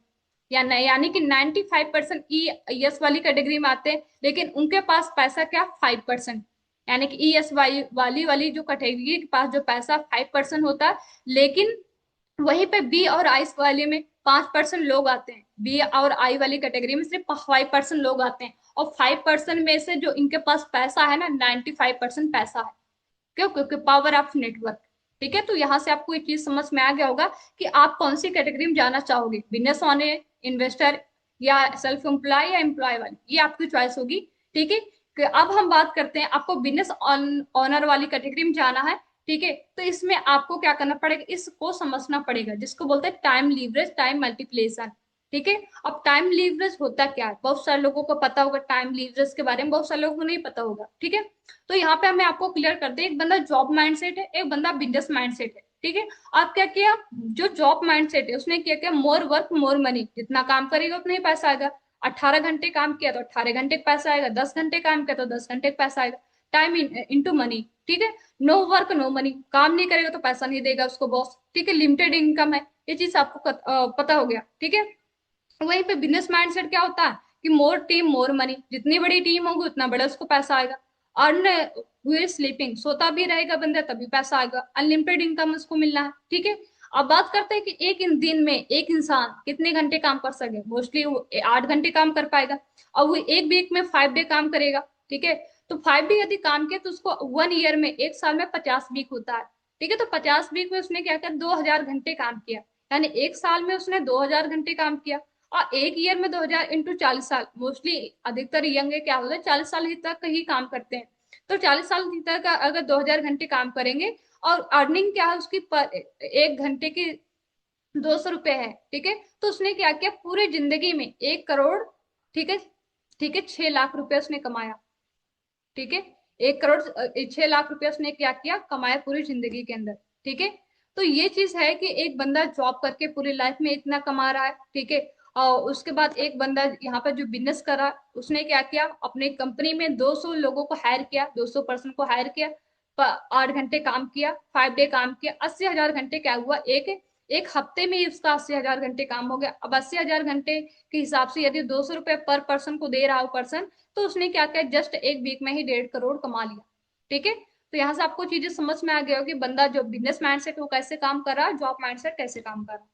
यानी कि 95% ई यस वाली कैटेगरी में आते हैं, लेकिन उनके पास पैसा क्या, 5%। यानी कि ई एस वाली वाली जो कैटेगरी के पास जो पैसा 5% होता है, लेकिन वहीं पे बी और आई वाले में 5% लोग आते हैं। बी और आई वाली कैटेगरी में सिर्फ 5% लोग आते हैं, और 5% में से जो इनके पास पैसा है ना, 95% पैसा है। क्यों? क्योंकि पावर ऑफ नेटवर्क। ठीक है। तो यहाँ से आपको एक चीज समझ में आ गया होगा कि आप कौन सी कैटेगरी में जाना चाहोगे, बिजनेस ओनर, इन्वेस्टर, या सेल्फ एम्प्लॉय या एम्प्लॉय वाली, ये आपकी चॉइस होगी। ठीक है। कि अब हम बात करते हैं, आपको बिजनेस ओनर वाली कैटेगरी में जाना है। ठीक है। तो इसमें आपको क्या करना पड़ेगा, इसको समझना पड़ेगा, जिसको बोलते हैं टाइम लीवरेज, टाइम मल्टीप्लिकेशन। ठीक है। अब टाइम लीवरेज होता क्या है, बहुत सारे लोगों को पता होगा टाइम लीवरेज के बारे में, बहुत सारे लोगों को नहीं पता होगा। ठीक है। तो यहाँ पे हमें आपको क्लियर कर दे, एक बंदा जॉब माइंडसेट है, एक बंदा बिजनेस माइंडसेट है। ठीक है। आप क्या किया, जो जॉब माइंडसेट है उसने क्या किया, मोर वर्क मोर मनी, जितना काम करेगा उतना ही पैसा आएगा। 18 घंटे काम किया तो 18 घंटे का पैसा आएगा, 10 घंटे काम किया तो 10 घंटे का पैसा आएगा। Time into money. ठीक है। नो वर्क नो मनी, काम नहीं करेगा तो पैसा नहीं देगा उसको बॉस। ठीक है। लिमिटेड इनकम है, ये चीज आपको पता हो गया। ठीक है। वहीं पे बिजनेस माइंडसेट क्या होता है कि मोर टीम मोर मनी, जितनी बड़ी टीम होगी उतना बड़ा उसको पैसा आएगा। अर्न हुए स्लीपिंग, सोता भी रहेगा बंदा तभी पैसा आएगा, अनलिमिटेड इनकम उसको मिलना है। ठीक है। अब बात करते हैं कि एक दिन में एक इंसान कितने घंटे काम कर सके, मोस्टली वो 8 घंटे काम कर पाएगा, और वो एक वीक में 5 डे काम करेगा। ठीक है। तो 5 डे यदि काम किया तो उसको 1 ईयर में, एक साल में 50 वीक होता है। ठीक है। तो 50 वीक में उसने क्या किया, 2000 घंटे काम किया, यानी एक साल में उसने 2000 घंटे काम किया। और एक ईयर में 2000 इंटू 40 साल, मोस्टली अधिकतर यंग क्या होता है 40 साल ही तक ही काम करते हैं। तो 40 साल तक अगर 2000 घंटे काम करेंगे, और अर्निंग क्या है उसकी पर एक घंटे की 200 रुपए है। ठीक है। तो उसने क्या किया, पूरी जिंदगी में 1 करोड़, ठीक है, ठीक है, 6 लाख रुपए उसने कमाया। ठीक है। 1 करोड़ 6 लाख रुपया उसने क्या किया, कमाया पूरी जिंदगी के अंदर। ठीक है। तो ये चीज है कि एक बंदा जॉब करके पूरी लाइफ में इतना कमा रहा है। ठीक है। और उसके बाद एक बंदा यहाँ पर जो बिजनेस करा, उसने क्या किया, अपने कंपनी में 200 लोगों को हायर किया, 200 पर्सन को हायर किया, 8 घंटे काम किया, 5 डे काम किया, 80,000 घंटे क्या हुआ, एक एक हफ्ते में ही उसका 80,000 घंटे काम हो गया। अब 80,000 घंटे के हिसाब से यदि 200 रुपए पर पर्सन को दे रहा हो पर्सन, तो उसने क्या किया, जस्ट एक वीक में ही 1.5 करोड़ कमा लिया। ठीक है। तो यहाँ से आपको चीजें समझ में आ गया हो कि बंदा जो बिजनेस माइंडसेट वो कैसे काम कर रहा है, जॉब माइंडसेट कैसे काम कर रहा है।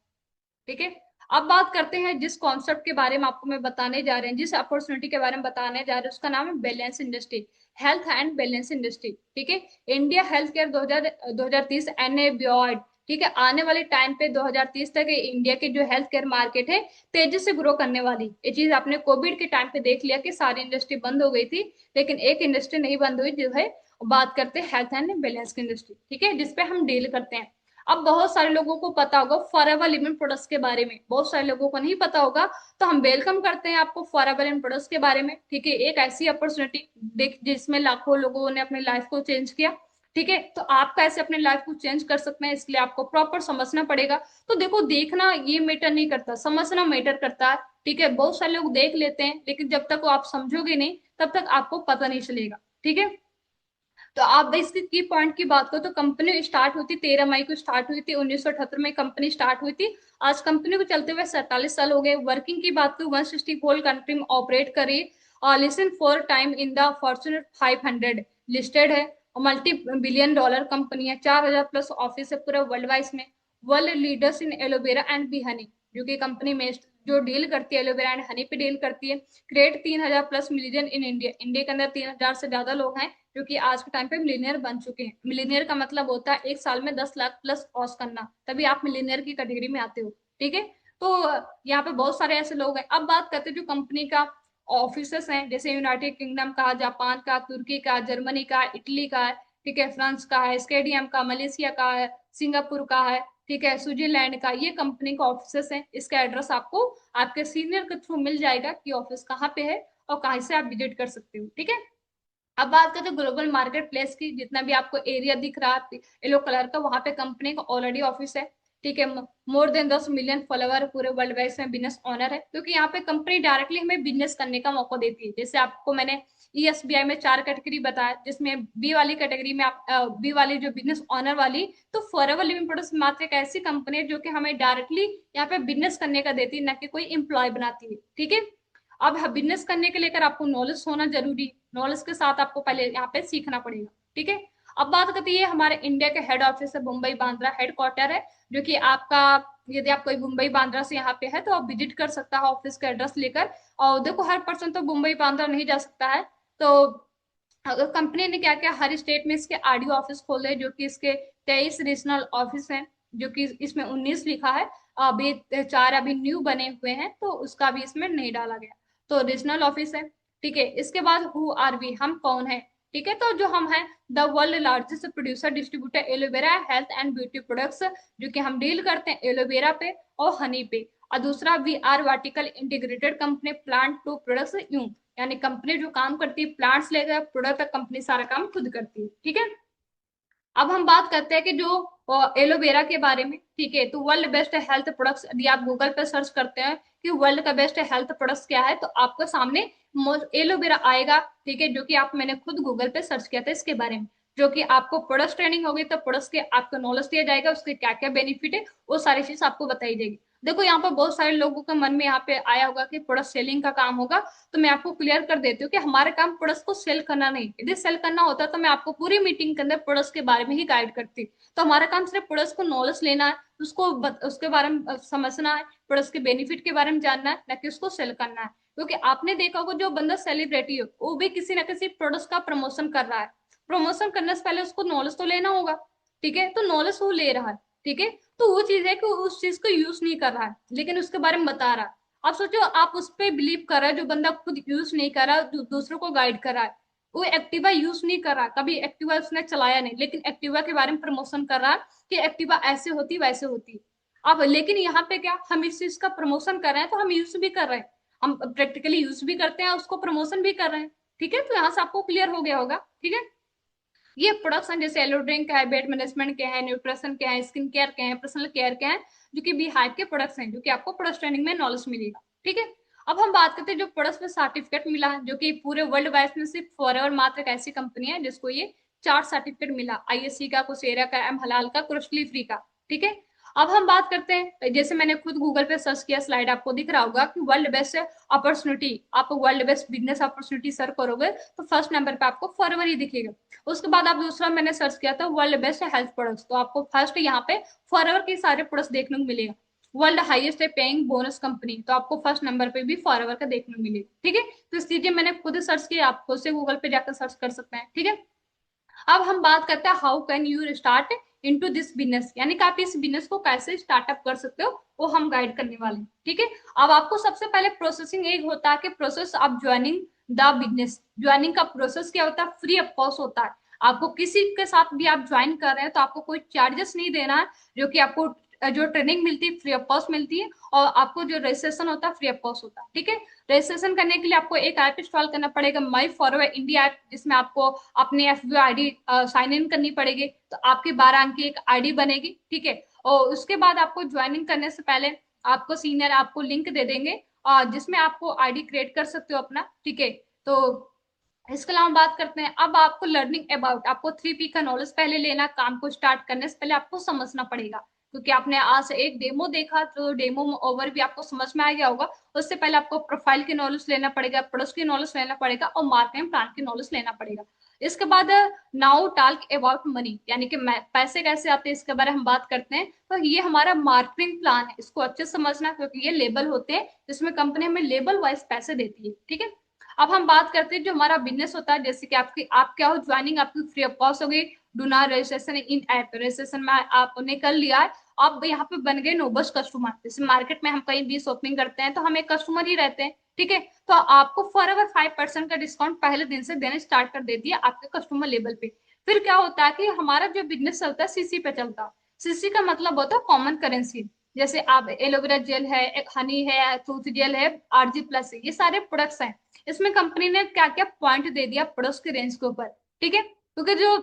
ठीक है। अब बात करते हैं जिस कॉन्सेप्ट के बारे में आपको मैं बताने जा रहे हैं, जिस अपॉर्चुनिटी के बारे में बताने जा रहे हैं, उसका नाम है balance industry, health and balance industry. ठीक है। India health care 2030 and beyond. ठीक है। आने वाले टाइम पे 2030 तक इंडिया के जो हेल्थ केयर मार्केट है तेजी से ग्रो करने वाली। ये चीज आपने कोविड के टाइम पे देख लिया कि सारी इंडस्ट्री बंद हो गई थी, लेकिन एक इंडस्ट्री नहीं बंद हुई, जो है बात करते हैं हेल्थ एंड बैलेंस की इंडस्ट्री। ठीक है। जिसपे हम डील करते हैं। अब बहुत सारे लोगों को पता होगा फॉरएवर लिविंग प्रोडक्ट्स के बारे में, बहुत सारे लोगों को नहीं पता होगा। तो हम वेलकम करते हैं आपको फॉरएवर लिविंग प्रोडक्ट्स के बारे में। ठीक है। एक ऐसी अपॉर्चुनिटी देख जिसमें लाखों लोगों ने अपनी लाइफ को चेंज किया। ठीक है। तो आप कैसे अपने लाइफ को चेंज कर सकते हैं, इसलिए आपको प्रॉपर समझना पड़ेगा। तो देखो, देखना ये मैटर नहीं करता, समझना मैटर करता है। ठीक है। बहुत सारे लोग देख लेते हैं, लेकिन जब तक वो आप समझोगे नहीं तब तक आपको पता नहीं चलेगा। ठीक है। तो आप इसकी की पॉइंट की बात करो तो कंपनी स्टार्ट हुई थी 13 मई को, स्टार्ट हुई थी 1978 में कंपनी स्टार्ट हुई थी। आज कंपनी को चलते हुए 47 साल हो गए। वर्किंग की बात करो 164 कंट्री में ऑपरेट करी, और listen 4 time in the Fortune 500 listed है, और मल्टी बिलियन डॉलर कंपनी है, 4000+ ऑफिस है पूरा वर्ल्ड वाइड में। World leaders in aloe vera and B Honey, जो कि कंपनी में जो डील करती है एलोवेरा एंड हनी पे डील करती है। Create 3,000 plus million in India, India के अंदर 3,000 से ज्यादा लोग हैं जो कि आज के टाइम पे मिलीनियर बन चुके हैं। मिलीनियर का मतलब होता है एक साल में 10 लाख प्लस क्रॉस करना, तभी आप मिलीनियर की कैटेगरी में आते हो। ठीक है, तो यहाँ पे बहुत सारे ऐसे लोग हैं। अब बात करते हैं जो कंपनी का ऑफिसेस हैं, जैसे यूनाइटेड किंगडम का, जापान का, तुर्की का, जर्मनी का, इटली का है, ठीक है, फ्रांस का है, स्टेडियम का, मलेशिया का है, सिंगापुर का है, ठीक है, स्विट्जरलैंड का, ये कंपनी का ऑफिसेस है। इसका एड्रेस आपको आपके सीनियर के थ्रू मिल जाएगा कि ऑफिस कहाँ पे है और कहाँ से आप विजिट कर सकते हो। ठीक है, अब बात करते हैं ग्लोबल मार्केट प्लेस की। जितना भी आपको एरिया दिख रहा है येलो कलर का, वहां पे कंपनी का ऑलरेडी ऑफिस है। ठीक है, मोर देन 10 मिलियन फॉलोवर पूरे वर्ल्ड वाइड में बिजनेस ऑनर है, क्योंकि यहाँ पे कंपनी डायरेक्टली हमें बिजनेस करने का मौका देती है। जैसे आपको मैंने ESBI में 4 कैटेगरी बताया, जिसमें बी वाली कैटेगरी में आप बी वाली जो बिजनेस ऑनर वाली, तो फॉरएवर लिविंग प्रोडक्ट्स मात्र एक ऐसी कंपनी है जो कि हमें डायरेक्टली यहाँ पे बिजनेस करने का देती है, ना कि कोई एम्प्लॉय बनाती है। ठीक है, अब बिजनेस करने के लेकर आपको नॉलेज होना जरूरी, नॉलेज के साथ आपको पहले यहाँ पे सीखना पड़ेगा। ठीक है, अब बात करते हैं हमारे इंडिया के हेड ऑफिस है मुंबई बांद्रा हेडक्वार्टर है, जो कि आपका, यदि आप कोई मुंबई बांद्रा से यहाँ पे है तो आप विजिट कर सकता है ऑफिस का एड्रेस लेकर। और देखो हर पर्सन तो मुंबई बांद्रा नहीं जा सकता है, तो अगर कंपनी ने क्या किया, हर स्टेट में इसके RDO ऑफिस खोले, जो कि इसके 23 रीजनल ऑफिस हैं, जो कि इसमें 19 लिखा है, अभी 4 अभी न्यू बने हुए हैं, तो उसका भी इसमें नहीं डाला गया, तो रीजनल ऑफिस है। ठीक है, इसके बाद हु आर वी, हम कौन है। ठीक है, तो जो हम हैं the world largest producer distributor aloe vera health and beauty products, जो कि हम डील करते हैं एलोवेरा पे और हनी पे। और दूसरा we are vertical integrated company plant to products यूं, यानी कंपनी जो काम करती है प्लांट्स लेकर प्रोडक्ट तक, कंपनी सारा काम खुद करती है। ठीक है, अब हम बात करते हैं कि जो एलोवेरा के बारे में। ठीक है, तो वर्ल्ड बेस्ट हेल्थ प्रोडक्ट्स, यदि आप गूगल पे सर्च करते हैं कि वर्ल्ड का बेस्ट हेल्थ प्रोडक्ट्स क्या है, तो आपको सामने एलोवेरा आएगा। ठीक है, जो कि आप, मैंने खुद गूगल पे सर्च किया था इसके बारे में, जो कि आपको प्रोडक्ट्स ट्रेनिंग होगी तो प्रोडक्ट्स के आपको नॉलेज दिया जाएगा, उसके क्या क्या बेनिफिट है वो सारी चीज आपको बताई जाएगी। देखो यहाँ पर बहुत सारे लोगों के मन में यहाँ पे आया होगा कि प्रोडक्ट सेलिंग का काम होगा, तो मैं आपको क्लियर कर देती हूँ कि हमारा काम प्रोडक्ट्स को सेल करना नहीं। यदि सेल करना होता तो मैं आपको पूरी मीटिंग के अंदर प्रोडक्ट्स के बारे में ही गाइड करती। तो हमारा काम सिर्फ प्रोडक्ट्स को नॉलेज लेना है, उसको उसके बारे में समझना है, प्रोडक्ट्स के बेनिफिट के बारे में जानना है, न कि उसको सेल करना है। क्योंकि आपने देखा होगा जो बंदा सेलिब्रिटी हो वो भी किसी ना किसी प्रोडक्ट्स का प्रमोशन कर रहा है, प्रमोशन करने से पहले उसको नॉलेज तो लेना होगा। ठीक है, तो नॉलेज वो ले रहा है। ठीक है, तो वो चीज है कि उस चीज को यूज नहीं कर रहा है लेकिन उसके बारे में बता रहा है। आप सोचो, आप उस पर बिलीव कर रहा है जो बंदा खुद यूज नहीं कर रहा, जो दूसरों को गाइड कर रहा है। वो एक्टिवा यूज नहीं कर रहा, कभी एक्टिवा उसने चलाया नहीं, लेकिन एक्टिवा के बारे में प्रमोशन कर रहा है कि एक्टिवा ऐसे होती वैसे होती। अब लेकिन यहाँ पे क्या, हम इस चीज का प्रमोशन कर रहे हैं तो हम यूज भी कर रहे हैं, हम प्रैक्टिकली यूज भी करते हैं, उसको प्रमोशन भी कर रहे हैं। ठीक है, तो यहाँ से आपको क्लियर हो गया होगा। ठीक है, ये प्रोडक्ट्स हैं जैसे एलो ड्रिंक है, वेट मैनेजमेंट के हैं, न्यूट्रिशन के हैं, स्किन केयर के हैं, पर्सनल केयर के हैं, जो कि बी हाइव के प्रोडक्ट्स हैं, जो कि आपको प्रोडक्ट ट्रेनिंग में नॉलेज मिलेगा। ठीक है, अब हम बात करते हैं जो प्रोडक्ट्स में सर्टिफिकेट मिला है, जो कि पूरे वर्ल्ड वाइड में सिर्फ फॉरएवर मात्र एक ऐसी कंपनी है जिसको ये 4 सर्टिफिकेट मिला, ISC का, कुसेरा का, एम हलाल का, क्रोशली फ्री का। ठीक है, अब हम बात करते हैं, जैसे मैंने खुद गूगल पे सर्च किया, स्लाइड आपको दिख रहा होगा कि वर्ल्ड बेस्ट अपॉर्चुनिटी, आप world best business opportunity search करोगे तो फर्स्ट नंबर पे आपको फॉरएवर ही दिखेगा। उसके बाद आप दूसरा मैंने सर्च किया था वर्ल्ड बेस्ट हेल्थ प्रोडक्ट्स, तो आपको फर्स्ट यहाँ पे फॉरएवर के सारे प्रोडक्ट्स देखने को मिलेगा। World highest paying bonus company, तो आपको फर्स्ट नंबर पे भी फॉरएवर का देखने को मिलेगा। ठीक है, तो इसलिए मैंने खुद सर्च किया, आप खुद से गूगल पे जाकर सर्च कर सकते हैं। ठीक है, अब हम बात करते हैं how can you start into this business, यानी कि आप इस बिजनेस को कैसे स्टार्टअप कर सकते हो, वो हम गाइड करने वाले हैं। ठीक है, अब आपको सबसे पहले प्रोसेसिंग एक होता है कि process of joining the business. Joining का प्रोसेस क्या होता है, फ्री ऑफ कॉस्ट होता है। आपको किसी के साथ भी आप ज्वाइन कर रहे हैं तो आपको कोई चार्जेस नहीं देना है, जो कि आपको जो ट्रेनिंग मिलती है फ्री ऑफ कॉस्ट मिलती है, और आपको जो रजिस्ट्रेशन होता है फ्री ऑफ कॉस्ट होता है। ठीक है, रजिस्ट्रेशन करने के लिए आपको एक ऐप इंस्टॉल करना पड़ेगा, माई फॉरएवर इंडिया ऐप, जिसमें आपको अपनी FBO ID साइन इन करनी पड़ेगी, तो आपकी 12 अंक की एक ID बनेगी। ठीक है, और उसके बाद आपको ज्वाइनिंग करने से पहले आपको सीनियर आपको लिंक दे देंगे, जिसमें आपको ID क्रिएट कर सकते हो अपना। ठीक है, तो इसके अलावा बात करते हैं, अब आपको लर्निंग अबाउट, आपको 3P का नॉलेज पहले लेना, काम को स्टार्ट करने से पहले आपको समझना पड़ेगा, क्योंकि आपने आज एक डेमो देखा तो डेमो ओवर भी आपको समझ में आ गया होगा। उससे पहले आपको प्रोफाइल की नॉलेज लेना पड़ेगा, प्रोडक्ट की नॉलेज लेना पड़ेगा, और मार्केटिंग प्लान की नॉलेज लेना पड़ेगा। इसके बाद नाउ टॉक अबाउट मनी, यानी कि पैसे कैसे आते हैं इसके बारे में हम बात करते हैं। तो ये हमारा मार्केटिंग प्लान है, इसको अच्छे से समझना, क्योंकि ये लेबल होते हैं जिसमें कंपनी हमें लेबल वाइज पैसे देती है, ठीक है। अब हम बात करते हैं जो हमारा बिजनेस होता है, जैसे कि आपकी आप क्या हो, ज्वाइनिंग आपकी फ्री ऑफ कॉस्ट हो गई, do not registration in app, registration में आपने कर लिया है, आप यहाँ पे बन गए नोबस कस्टमर। जैसे मार्केट में हम कहीं भी शॉपिंग करते हैं तो हम एक कस्टमर ही रहते हैं, ठीक है। तो आपको फॉर एवर 5% का डिस्काउंट पहले दिन से देना स्टार्ट कर देती है आपके कस्टमर लेवल पे। फिर क्या होता है कि हमारा जो बिजनेस चलता है सीसी पे चलता है। सीसी का मतलब होता है कॉमन करेंसी। जैसे आप एलोवेरा जेल है, एक हनी है, टूथ जेल है, आरजी प्लस है, ये सारे प्रोडक्ट्स हैं। इसमें कंपनी ने क्या क्या पॉइंट दे दिया प्रोडक्ट्स की रेंज के ऊपर, ठीक है। क्योंकि जो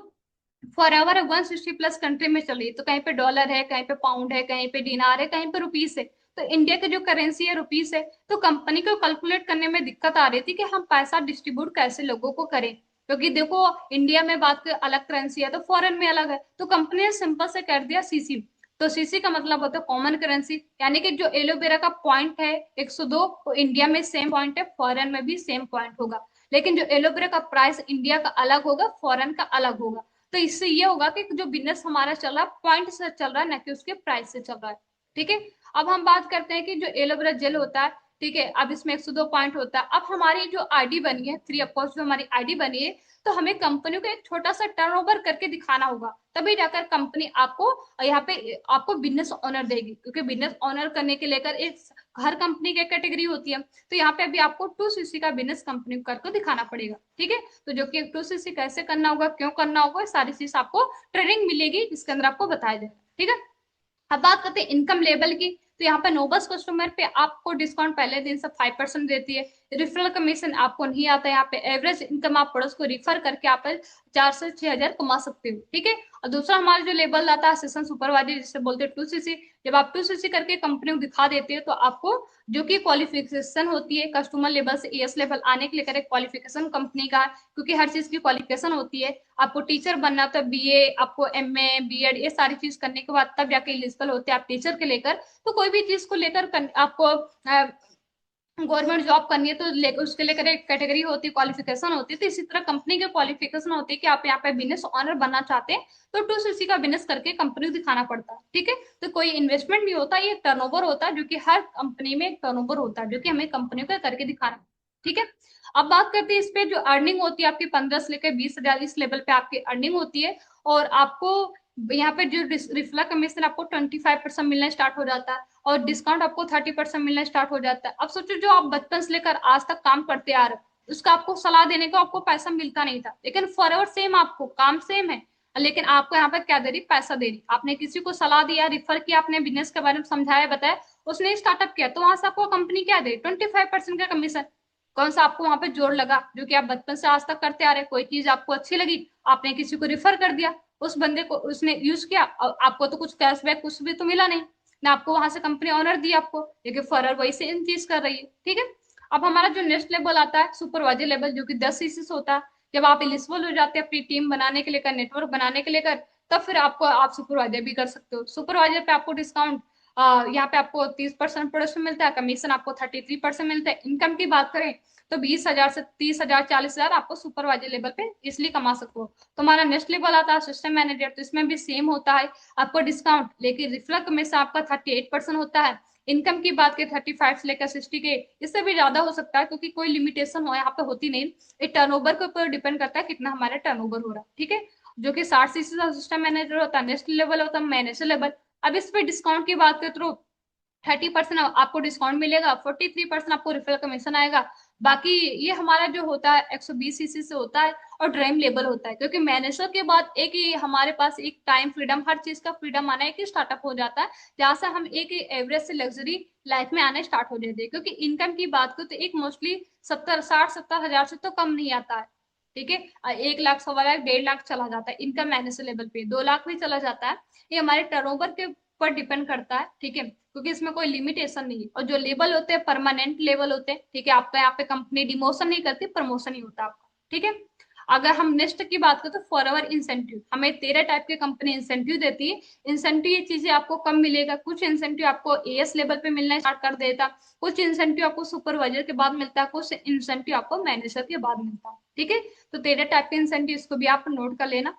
फॉर एवर 160+ कंट्री में चली, तो कहीं पे डॉलर है, कहीं पे पाउंड है, कहीं पे डिनार है, कहीं पे रुपीस है। तो इंडिया की जो करेंसी है रुपीस है। तो कंपनी को कैलकुलेट करने में दिक्कत आ रही थी कि हम पैसा डिस्ट्रीब्यूट कैसे लोगों को करें, क्योंकि देखो इंडिया में बात कर अलग करेंसी है तो फॉरेन में अलग है। तो कंपनी ने सिंपल से कर दिया सीसी। तो सीसी का मतलब होता है कॉमन करेंसी, यानी कि जो एलोवेरा का पॉइंट है 102, वो इंडिया में सेम पॉइंट है, फॉरेन में भी सेम पॉइंट होगा। लेकिन जो एलोवेरा का प्राइस इंडिया का अलग होगा, फॉरेन का अलग होगा। तो इससे ये होगा कि जो बिजनेस हमारा चल रहा है पॉइंट से चल रहा है, ना कि उसके प्राइस से चल रहा है, ठीक है। अब हम बात करते हैं कि जो एलोवेरा जेल होता है, ठीक है, अब इसमें 102 पॉइंट होता है। अब हमारी जो आईडी बनी है फ्री ऑफ कॉस्ट, जो हमारी आईडी बनी है, तो हमें कंपनी को एक छोटा सा टर्नओवर करके दिखाना होगा, तभी जाकर कंपनी आपको यहाँ पे आपको बिजनेस ऑनर देगी। क्योंकि बिजनेस ऑनर करने के लेकर एक हर कंपनी की कैटेगरी होती है। तो यहाँ पे अभी आपको 2cc का बिजनेस कंपनी को करके दिखाना पड़ेगा, ठीक है। तो जो कि 2cc कैसे करना होगा, क्यों करना होगा, सारी चीज आपको ट्रेनिंग मिलेगी, जिसके अंदर आपको बताया जाएगा, ठीक है। अब बात करते हैं इनकम लेवल की। तो यहाँ पे नोबस कस्टमर पे आपको डिस्काउंट पहले दिन से 5% देती है। रेफरल कमीशन आपको नहीं आता है। यहाँ पे एवरेज इनकम आप प्रोडक्ट्स को रिफर करके आप 4 से 6 हजार कमा सकते हो, ठीक है। और दूसरा हमारा जो लेवल आता है असिस्टेंट सुपरवाइजर, जिसे बोलते हैं 2cc। जब आप 2cc करके कंपनी को दिखा देते हैं, तो आपको जो कि क्वालिफिकेशन होती है कस्टमर लेवल से एस लेवल आने के लिए, एक क्वालिफिकेशन कंपनी का, क्योंकि हर चीज की क्वालिफिकेशन होती है। आपको टीचर बनना तो बीए, आपको एमए, बीएड, ये सारी चीज करने के बाद तब जाके एलिजिबल होते हैं आप टीचर के लेकर। तो कोई भी चीज को लेकर आपको गवर्नमेंट जॉब करनी है तो उसके लेकर एक कैटेगरी होती है, क्वालिफिकेशन होती है। तो इसी तरह कंपनी के क्वालिफिकेशन होती है कि आप यहाँ पे बिजनेस ऑनर बनना चाहते हैं, तो 2cc का बिजनेस करके कंपनी को दिखाना पड़ता है, ठीक है। तो कोई इन्वेस्टमेंट नहीं होता, ये टर्नओवर होता है, जो कि हर कंपनी में एक टर्नओवर होता है, जो कि हमें कंपनी को करके दिखाना, ठीक है। अब बात करते हैं इस पे जो अर्निंग होती है आपकी 15 से लेकर 20 हजार, इस लेवल पे आपकी अर्निंग होती है। और आपको यहाँ पे जो रिफ्ला कमीशन आपको 25% मिलना स्टार्ट हो जाता है, और डिस्काउंट आपको 30% मिलना स्टार्ट हो जाता है। अब सोचो जो आप बचपन से लेकर आज तक काम करते आ रहे हो, उसका आपको सलाह देने को आपको पैसा मिलता नहीं था, लेकिन फॉरएवर सेम, आपको काम सेम है, लेकिन आपको यहाँ पर क्या दे रही, पैसा दे रही। आपने किसी को सलाह दिया, रिफर किया, आपने बिजनेस के बारे में समझाया, बताया, उसने स्टार्टअप किया, तो वहां से आपको कंपनी क्या दे, 25% का कमीशन। कौन सा आपको वहां पे जोर लगा, जो कि आप बचपन से आज तक करते आ रहे, कोई चीज आपको अच्छी लगी, आपने किसी को रिफर कर दिया, उस बंदे को उसने यूज किया, और आपको तो कुछ कैशबैक कुछ भी तो मिला नहीं ना, आपको वहां से कंपनी ऑनर दी आपको, लेकिन फॉरर वही से इन चीज कर रही है, ठीक है। अब हमारा जो नेक्स्ट लेवल आता है सुपरवाइजर लेवल, जो कि 10cc से होता है। जब आप एलिजिबल हो जाते हैं अपनी टीम बनाने के लेकर, नेटवर्क बनाने के लेकर, तब फिर आपको आप सुपरवाइजर भी कर सकते हो। सुपरवाइजर पे आपको डिस्काउंट यहाँ पे आपको 30% प्रोडक्शन मिलता है, कमीशन आपको 33% मिलता है। इनकम की बात करें तो 20 हजार से 30 हजार, 40 हजार आपको सुपरवाइजर लेवल पे इसलिए कमा सकते हो। तो हमारा नेक्स्ट लेवल आता है सिस्टम मैनेजर, तो इसमें भी सेम होता है, आपको डिस्काउंट, लेकिन रिफ्लेक्ट में से आपका 38% होता है। इनकम की बात करें 35 से लेकर 60 के, इससे भी ज्यादा हो सकता है, क्योंकि कोई लिमिटेशन हो यहाँ पे होती नहीं। ये टर्नओवर के ऊपर डिपेंड करता है कितना हमारा टर्नओवर हो रहा है, ठीक है। जो कि 60cc का सिस्टम मैनेजर होता है, नेक्स्ट लेवल होता है मैनेजर लेवल। अब इस पे डिस्काउंट की बात करें तो 30% आपको डिस्काउंट मिलेगा, 43% आपको रिफरल कमीशन आएगा। बाकी ये हमारा जो होता है 120cc से होता है, और ड्रीम लेवल होता है, क्योंकि मैनेजर के बाद एक ही हमारे पास एक टाइम फ्रीडम, हर चीज का फ्रीडम आना, एक ही स्टार्टअप हो जाता है, जहां से हम एक एवरेज से लग्जरी लाइफ में आने स्टार्ट हो जाते हैं। क्योंकि इनकम की बात करें तो एक मोस्टली 70 60 70 हजार से तो कम नहीं आता है, ठीक है। 1 लाख, 1.25 लाख, 1.5 लाख चला जाता है इनकम मैनेजर लेवल पे, 2 लाख भी चला जाता है। ये हमारे टर्नओवर के ऊपर डिपेंड करता है, ठीक है, क्योंकि इसमें कोई लिमिटेशन नहीं है। और जो लेवल होते हैं परमानेंट लेवल होते हैं, ठीक है। आपका यहाँ पे कंपनी डिमोशन नहीं करती, प्रमोशन ही होता है आपका, ठीक है। अगर हम नेक्स्ट की बात करें तो फॉरएवर इंसेंटिव, हमें 13 टाइप के कंपनी इंसेंटिव देती है। इंसेंटिव ये चीजें आपको कम मिलेगा, कुछ इंसेंटिव आपको एएस लेवल पे मिलना स्टार्ट कर देता, कुछ इंसेंटिव आपको सुपरवाइजर के बाद मिलता है, कुछ इंसेंटिव आपको मैनेजर के बाद मिलता है, ठीक है। तो 13 टाइप के इंसेंटिव, इसको भी आप नोट कर लेना।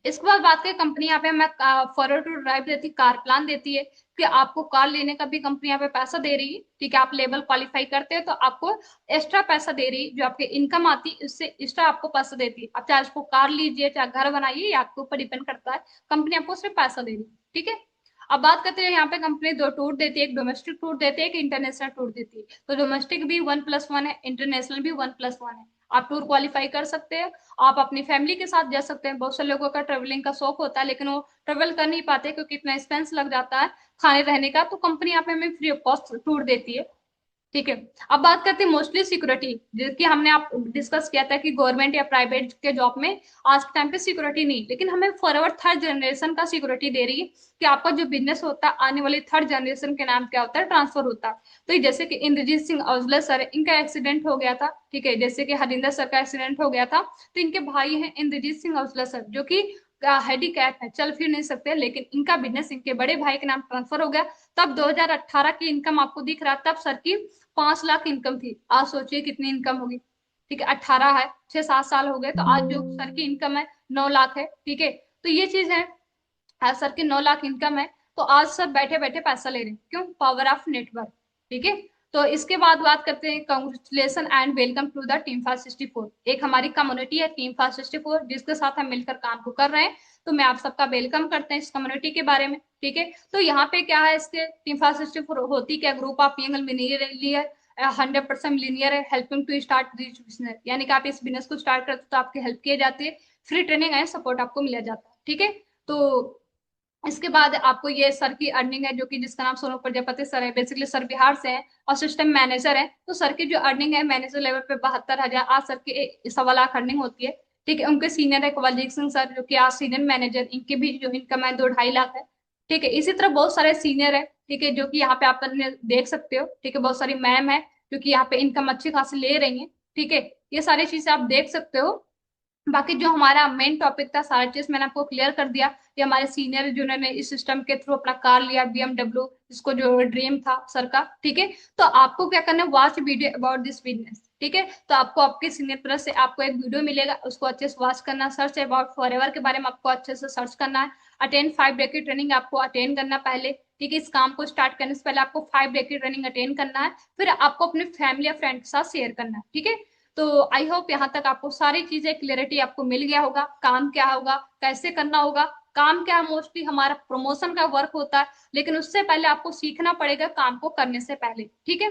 इसके बाद बात करें कंपनी यहाँ पे हमें फॉरवर्ड टू ड्राइव देती है, कार प्लान देती है कि आपको कार लेने का भी कंपनी यहाँ पे पैसा दे रही है। ठीक है, आप लेवल क्वालिफाई करते हैं तो आपको एक्स्ट्रा पैसा दे रही है, जो आपके इनकम आती है उससे एक्स्ट्रा आपको पैसा देती है। आप चाहे उसको कार लीजिए चाहे घर बनाइए, ये आपके ऊपर डिपेंड करता है, कंपनी आपको सिर्फ पैसा दे रही है। ठीक है। अब बात करते हैं, यहाँ पे कंपनी दो टूर देती है, एक डोमेस्टिक टूर देती है, एक इंटरनेशनल टूर देती है। तो डोमेस्टिक भी 1+1 है, इंटरनेशनल भी 1+1 है। आप टूर क्वालिफाई कर सकते हैं, आप अपनी फैमिली के साथ जा सकते हैं। बहुत से लोगों का ट्रेवलिंग का शौक होता है लेकिन वो ट्रेवल कर नहीं पाते क्योंकि इतना एक्सपेंस लग जाता है खाने रहने का, तो कंपनी यहाँ पे हमें फ्री ऑफ कॉस्ट टूर देती है। ठीक है। अब बात करते हैं मोस्टली सिक्योरिटी, जिसकी हमने आप डिस्कस किया था कि गवर्नमेंट या प्राइवेट के जॉब में आज के टाइम पे सिक्योरिटी नहीं, लेकिन हमें फॉरवर्ड थर्ड जनरेशन का सिक्योरिटी दे रही है कि आपका जो बिजनेस होता है आने वाली थर्ड जनरेशन के नाम क्या होता है, ट्रांसफर होता है। तो ये जैसे कि इंद्रजीत सिंह औजला सर है, इनका एक्सीडेंट हो गया था। ठीक है, जैसे कि हरिंदर सर का एक्सीडेंट हो गया था, तो इनके भाई हैं इंद्रजीत सिंह औजला सर, जो कि हैंडीकैप है, चल फिर नहीं सकते, लेकिन इनका बिजनेस इनके बड़े भाई के नाम ट्रांसफर हो गया। तब 2018 की इनकम आपको दिख रहा, तब सर की 5 लाख इनकम थी। आज सोचिए कितनी इनकम होगी। ठीक है, 18 है, 6-7 साल हो गए, तो आज जो सर की इनकम है 9 लाख है। ठीक है, तो ये चीज है, आज सर की 9 लाख इनकम है, तो आज सर बैठे बैठे पैसा ले रहे हैं, क्यों? Power of network. ठीक है। तो इसके बाद बात करते हैं, congratulation and welcome to the team 564। एक हमारी कम्युनिटी है टीम 564, जिसके साथ हम मिलकर काम को कर रहे हैं। तो मैं आप सबका वेलकम करते हैं इस कम्युनिटी के बारे में। ठीक है, तो यहाँ पे क्या है, इसके टीम 564 होती क्या, group of young millionaire 100% millionaire है, helping to start this business, यानी कि आप इस बिजनेस को स्टार्ट करते हो तो आपकी हेल्प किए जाती है, फ्री ट्रेनिंग एंड सपोर्ट आपको मिला जाता है। ठीक है। तो इसके बाद आपको ये सर की अर्निंग है, जो कि जिसका नाम सोनू प्रजापति सर है, बेसिकली सर बिहार से हैं और सिस्टम मैनेजर है। तो सर की जो अर्निंग है मैनेजर लेवल पे 72,000, आज सर की 1.25 लाख अर्निंग होती है। ठीक है, उनके सीनियर है कवलजीत सिंह सर, जो कि आज सीनियर मैनेजर, इनकी भी जो इनकम है 2-2.5 लाख है। ठीक है, इसी तरह बहुत सारे सीनियर है, ठीक है, जो कि यहाँ पे आप देख सकते हो। ठीक है, बहुत सारी मैम है जो कि यहाँ पे इनकम अच्छी खासी ले रही है। ठीक है, ये सारी चीजें आप देख सकते हो। बाकी जो हमारा मेन टॉपिक था, सारा चीज मैंने आपको क्लियर कर दिया। ये हमारे सीनियर जिन्होंने इस सिस्टम के थ्रू अपना कार लिया BMW, इसको जो ड्रीम था सर का। ठीक है, तो आपको क्या करना है, watch video about this business. ठीक है, तो आपको आपके सीनियर तरफ से आपको एक वीडियो मिलेगा, उसको अच्छे से वॉच करना, सर्च अबाउट फॉरएवर के बारे में आपको अच्छे से सर्च करना है। अटेंड 5 डे की ट्रेनिंग आपको अटेंड करना पहले। ठीक है, इस काम को स्टार्ट करने से पहले आपको 5 डे की ट्रेनिंग अटेंड करना है, फिर आपको अपने फैमिली या फ्रेंड के साथ शेयर करना है। ठीक है, तो आई होप यहाँ तक आपको सारी चीजें क्लियरिटी आपको मिल गया होगा, काम क्या होगा, कैसे करना होगा। काम क्या, मोस्टली हमारा प्रमोशन का वर्क होता है, लेकिन उससे पहले आपको सीखना पड़ेगा काम को करने से पहले। ठीक है।